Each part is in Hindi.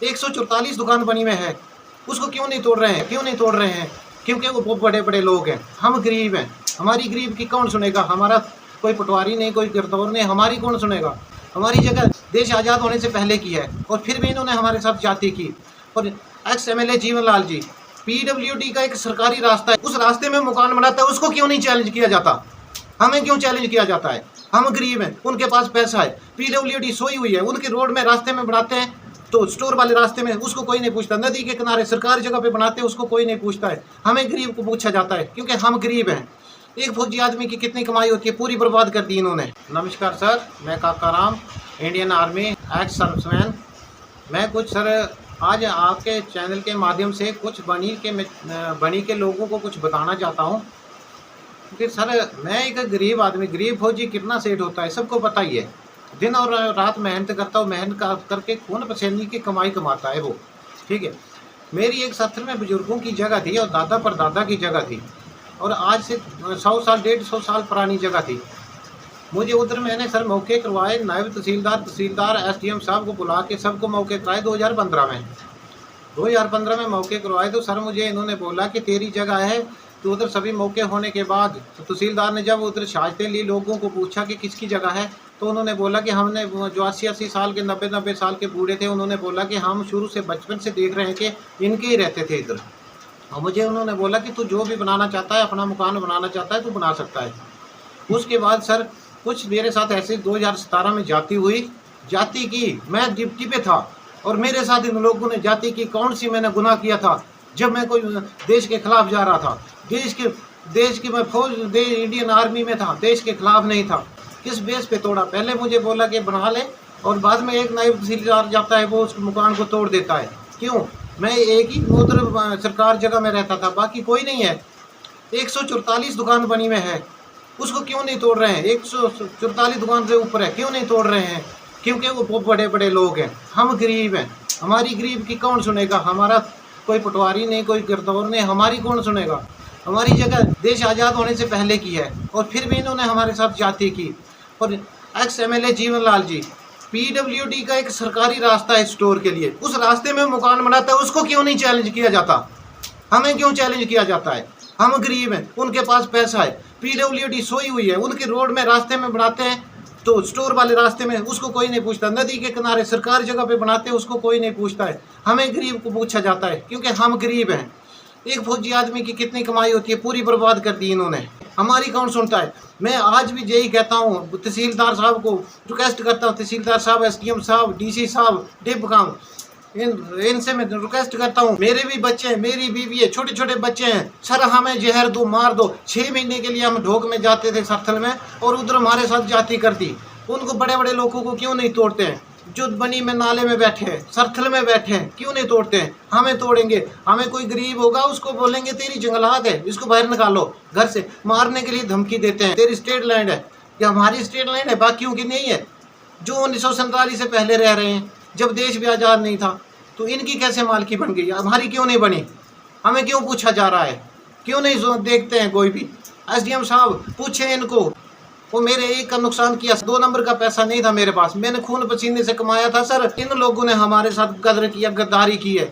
144 दुकान बनी में है, उसको क्यों नहीं तोड़ रहे हैं? क्यों नहीं तोड़ रहे हैं? क्योंकि वो बहुत बड़े बड़े लोग हैं, हम गरीब हैं। हमारी गरीब की कौन सुनेगा? हमारा कोई पटवारी नहीं, कोई गिरदौर नहीं, हमारी कौन सुनेगा? हमारी जगह देश आज़ाद होने से पहले की है और फिर भी इन्होंने हमारे साथ जाति की। और एक्स एमएलए जीवन लाल जी, पीडब्ल्यूडी का एक सरकारी रास्ता है, उस रास्ते में मकान बनाता है, उसको क्यों नहीं चैलेंज किया जाता? हमें क्यों चैलेंज किया जाता है? हम गरीब हैं, उनके पास पैसा है, पीडब्ल्यूडी सोई हुई है, उनके रोड में रास्ते में बनाते हैं तो स्टोर वाले रास्ते में उसको कोई नहीं पूछता, नदी के किनारे सरकारी जगह पे बनाते हैं उसको कोई नहीं पूछता है। हमें गरीब को पूछा जाता है क्योंकि हम गरीब हैं। एक फौजी आदमी की कितनी कमाई होती है, पूरी बर्बाद कर दी इन्होंने। नमस्कार सर, मैं काका Ram, Indian army ex serviceman. मैं कुछ सर आज आपके चैनल के माध्यम से कुछ बनी के लोगों को कुछ बताना चाहता हूँ कि सर मैं एक गरीब आदमी, गरीब फौजी कितना सेठ होता है सबको पता ही है। दिन और रात मेहनत करता हूँ, मेहनत करके खून पसीने की कमाई कमाता है वो, ठीक है। मेरी एक सत्र में बुजुर्गों की जगह थी और दादा परदादा की जगह थी और आज से 100 साल 150 साल पुरानी जगह थी। मुझे उधर मैंने सर मौके करवाए, नायब तहसीलदार एसडीएम साहब को बुला के सबको मौके कराए 2015 में। 2015 में मौके करवाए तो सर मुझे इन्होंने बोला कि तेरी जगह है। तो उधर सभी मौके होने के बाद तो तहसीलदार ने जब उधर शाजते ली लोगों को पूछा कि किसकी जगह है, तो उन्होंने बोला कि हमने जो 80 साल के 90 साल के बूढ़े थे, उन्होंने बोला कि हम शुरू से बचपन से देख रहे हैं कि इनके ही रहते थे इधर। और मुझे उन्होंने बोला कि तू जो भी बनाना चाहता है, अपना मकान बनाना चाहता है, तू बना सकता है। उसके बाद सर कुछ मेरे साथ ऐसे 2017 में जाति की मैं डिप्टी पे था और मेरे साथ इन लोगों ने जाति की कौन सी मैंने गुनाह किया था? जब मैं कोई देश के खिलाफ जा रहा था, देश की मैं फौज इंडियन आर्मी में था, देश के खिलाफ नहीं था। किस बेस पे तोड़ा? पहले मुझे बोला कि बना ले और बाद में एक नायब तहसीलदार जाता है वो उस मकान को तोड़ देता है। क्यों? मैं एक ही उधर सरकार जगह में रहता था, बाकी कोई नहीं है। 144 दुकान बनी में है, उसको क्यों नहीं तोड़ रहे हैं? 144 दुकान से ऊपर है, क्यों नहीं तोड़ रहे हैं? क्योंकि वो बहुत बड़े बड़े लोग हैं, हम गरीब हैं। हमारी गरीब की कौन सुनेगा? हमारा कोई पटवारी नहीं, कोई गिरदौर नहीं, हमारी कौन सुनेगा? हमारी जगह देश आज़ाद होने से पहले की है और फिर भी इन्होंने हमारे साथ जाति की। और एक्स एमएलए जीवन लाल जी, पीडब्ल्यूडी का एक सरकारी रास्ता है स्टोर के लिए, उस रास्ते में मकान बनाता है, उसको क्यों नहीं चैलेंज किया जाता? हमें क्यों चैलेंज किया जाता है? हम गरीब हैं, उनके पास पैसा है, पीडब्ल्यूडी सोई हुई है, उनके रोड में रास्ते में बनाते हैं तो स्टोर वाले रास्ते में उसको कोई नहीं पूछता, नदी के किनारे सरकारी जगह पे बनाते हैं उसको कोई नहीं पूछता है। हमें गरीब को पूछा जाता है क्योंकि हम गरीब हैं। एक फौजी आदमी की कितनी कमाई होती है, पूरी बर्बाद कर दी इन्होंने, हमारी कौन सुनता है? मैं आज भी यही कहता हूँ, तहसीलदार साहब को रिक्वेस्ट करता हूँ, तहसीलदार साहब, एसडीएम साहब, डीसी साहब, डिप काम, इनसे मैं रिक्वेस्ट करता हूँ। मेरे भी बच्चे हैं, मेरी बीवी है, छोटे छोटे बच्चे हैं, सर हमें जहर दो, मार दो। 6 महीने के लिए हम ढोक में जाते थे सरथल में और उधर हमारे साथ जाति कर दी। उनको बड़े बड़े लोगों को क्यों नहीं तोड़ते हैं? जो बनी में नाले में बैठे हैं, सरथल में बैठे हैं, क्यों नहीं तोड़ते हैं? हमें तोड़ेंगे। हमें कोई गरीब होगा उसको बोलेंगे तेरी जंगलात है, इसको बाहर निकालो घर से, मारने के लिए धमकी देते हैं। तेरी स्टेट लैंड है, क्या हमारी स्टेट लैंड है? बाकियों की नहीं है जो 1947 से पहले रह रहे हैं, जब देश भी आज़ाद नहीं था। तो इनकी कैसे मालकी बन गई, हमारी क्यों नहीं बनी? हमें क्यों पूछा जा रहा है? क्यों नहीं देखते हैं कोई भी? एसडीएम साहब पूछे इनको। वो मेरे एक का नुकसान किया, 2 नंबर का पैसा नहीं था मेरे पास, मैंने खून पसीने से कमाया था सर। इन लोगों ने हमारे साथ गदर किया, गद्दारी की है।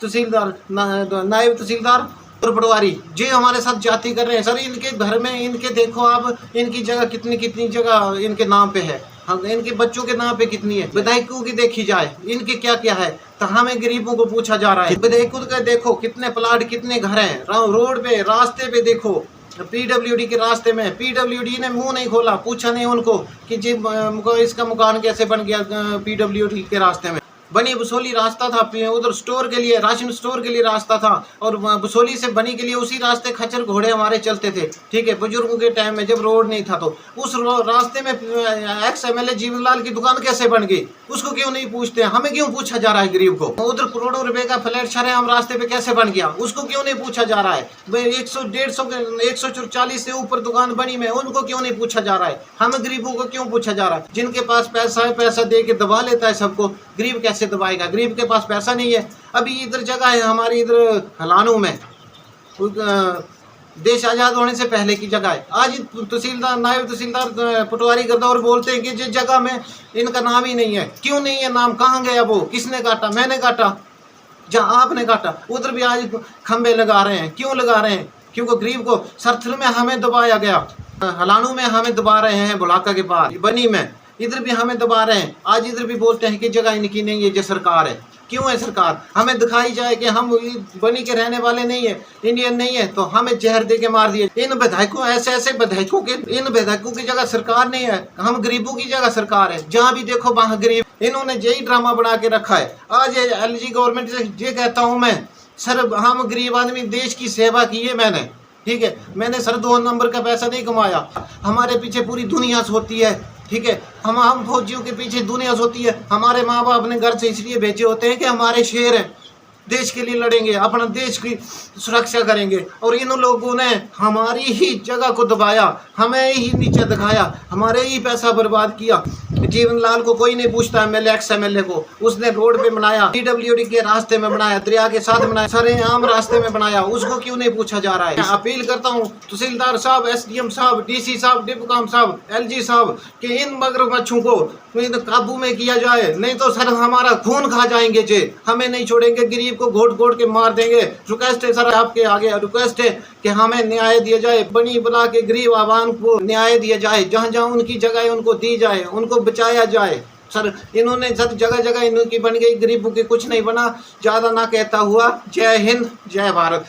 तहसीलदार, नायब तहसीलदार और पटवारी जी हमारे साथ जाति कर रहे हैं सर। इनके घर में इनके देखो आप, इनकी जगह कितनी जगह इनके नाम पे है, हम इनके बच्चों के नाम पे कितनी है। विधायकों की देखी जाए इनके क्या क्या है, तो हमें गरीबों को पूछा जा रहा है। विधायकों का देखो कितने प्लाट, कितने घर हैं, रोड पे रास्ते पे देखो, पीडब्ल्यूडी के रास्ते में पीडब्ल्यूडी ने मुंह नहीं खोला, पूछा नहीं उनको कि जी इसका मकान कैसे बन गया। पीडब्ल्यूडी के रास्ते में बनी बसोली रास्ता था, उधर स्टोर के लिए, राशन स्टोर के लिए रास्ता था, और बसोली से बनी के लिए उसी रास्ते खच्चर घोड़े हमारे चलते थे, ठीक है, बुजुर्गों के टाइम में जब रोड नहीं था। तो उस रास्ते में एक्स एमएलए जीवनलाल की दुकान कैसे बन गई, उसको क्यों नहीं पूछते? हमें क्यों पूछा जा रहा है गरीब को? उधर करोड़ों रुपए का फ्लैट शरेआम रास्ते पे कैसे बन गया, उसको क्यों नहीं पूछा जा रहा है? 140 से ऊपर दुकान बनी में, उनको क्यों नहीं पूछा जा रहा है? हमें गरीबों को क्यों पूछा जा रहा है? जिनके पास पैसा है, पैसा दे के दबा लेता है सबको, गरीब कैसे दबाएगा? गरीब के पास पैसा नहीं है। अभी इधर जगह है हमारी, इधर हलानू में देश आज़ाद होने से पहले की जगह है। आज तहसीलदार, नायब तहसीलदार पटवारी गद्दौर बोलते हैं कि जिस जगह में इनका नाम ही नहीं है। क्यों नहीं है नाम? कहाँ गया वो? किसने काटा? मैंने काटा? जहाँ आपने काटा उधर भी आज खंबे लगा रहे हैं। क्यों लगा रहे हैं? क्योंकि गरीब को सरथल में हमें दबाया गया, हलानू में हमें दबा रहे हैं, बुलाका के पार बनी में इधर भी हमें दबा रहे हैं। आज इधर भी बोलते हैं कि जगह इनकी नहीं है, जो सरकार है। क्यों है सरकार? हमें दिखाई जाए कि हम बनी के रहने वाले नहीं है, इंडियन नहीं है, तो हमें जहर दे के मार दिए। इन विधायकों, ऐसे ऐसे विधायकों के, इन विधायकों की जगह सरकार नहीं है, हम गरीबों की जगह सरकार है। जहाँ भी देखो वहाँ गरीब। इन्होंने यही ड्रामा बना के रखा है। आज एलजी गवर्नमेंट से ये कहता हूँ मैं, सर हम गरीब आदमी, देश की सेवा की है मैंने, ठीक है। मैंने सर 2 नंबर का पैसा नहीं कमाया। हमारे पीछे पूरी दुनिया सोती है, ठीक है। हम फौजियों के पीछे दुनिया सोती है। हमारे माँ बाप ने घर से इसलिए भेजे होते हैं कि हमारे शेर हैं, देश के लिए लड़ेंगे, अपना देश की सुरक्षा करेंगे। और इन लोगों ने हमारी ही जगह को दबाया, हमें ही नीचे दिखाया, हमारे ही पैसा बर्बाद किया। जीवन लाल को कोई नहीं पूछता, एमएलए को। उसने रोड पे बनाया, पीडब्ल्यूडी के रास्ते में बनाया, दरिया के साथ बनाया, सरेआम रास्ते में बनाया। उसको क्यों नहीं पूछा जा रहा है? मैं अपील करता हूँ तहसीलदार साहब, एसडीएम साहब, डीसी साहब, डिप्टी साहब, एलजी साहब कि इन मगरमच्छों को काबू में किया जाए, नहीं तो सर हमारा खून खा जाएंगे जे। हमें नहीं छोड़ेंगे, गरीब को घोट घोट के मार देंगे। रिक्वेस्ट है सर आपके आगे, रिक्वेस्ट है कि हमें न्याय दिया जाए, बनी बुला के गरीब आवाम को न्याय दिया जाए। जहाँ जहाँ उनकी जगह है उनको दी जाए, उनको बचाया जाए। सर इन्होंने सर जगह जगह इनकी बन गई, गरीबों की कुछ नहीं बना। ज़्यादा ना कहता हुआ, जय हिंद, जय भारत।